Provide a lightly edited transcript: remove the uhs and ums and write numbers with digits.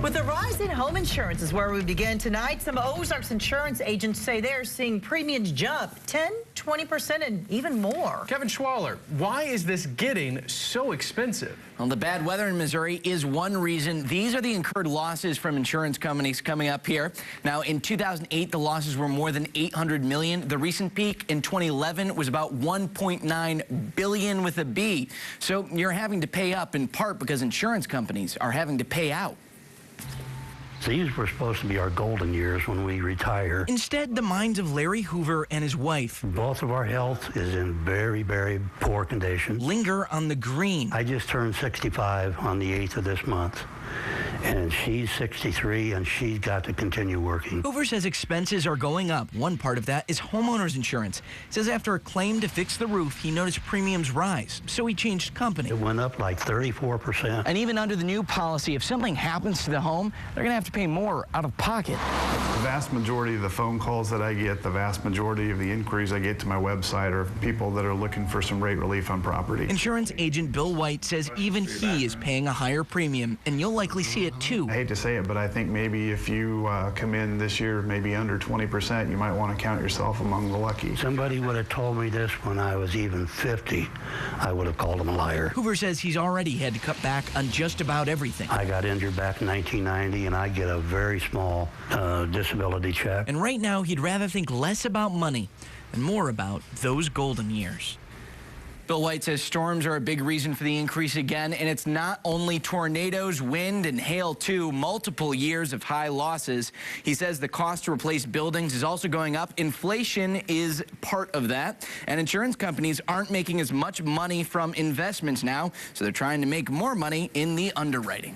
With the rise in home insurance is where we begin tonight. Some Ozarks insurance agents say they're seeing premiums jump 10, 20%, and even more. Kevin Schwaller, why is this getting so expensive? Well, the bad weather in Missouri is one reason. These are the incurred losses from insurance companies coming up here. Now, in 2008, the losses were more than $800 million. The recent peak in 2011 was about $1.9 billion with a B. So you're having to pay up in part because insurance companies are having to pay out. These were supposed to be our golden years when we retire. Instead, the minds of Larry Hoover and his wife, Both of our health is in very, very poor condition. linger on the green. I just turned 65 on the 8th of this month, and she's 63, and she's got to continue working. Hoover says expenses are going up. One part of that is homeowners insurance. Says after a claim to fix the roof, he noticed premiums rise, so he changed company. It went up like 34%. And even under the new policy, if something happens to the home, they're going to have to pay more out of pocket. The vast majority of the phone calls that I get, the vast majority of the inquiries I get to my website are people that are looking for some rate relief on property. Insurance agent Bill White says even he is paying a higher premium, and you'll likely see it too. I hate to say it, but I think maybe if you come in this year maybe under 20%, you might want to count yourself among the lucky. Somebody would have told me this when I was even 50, I would have called him a liar. Hoover says he's already had to cut back on just about everything. I got injured back in 1990, and I get a very small disability check. And right now, he'd rather think less about money and more about those golden years. Bill White says storms are a big reason for the increase again, and it's not only tornadoes, wind, and hail too. Multiple years of high losses. He says the cost to replace buildings is also going up. Inflation is part of that, and insurance companies aren't making as much money from investments now, so they're trying to make more money in the underwriting.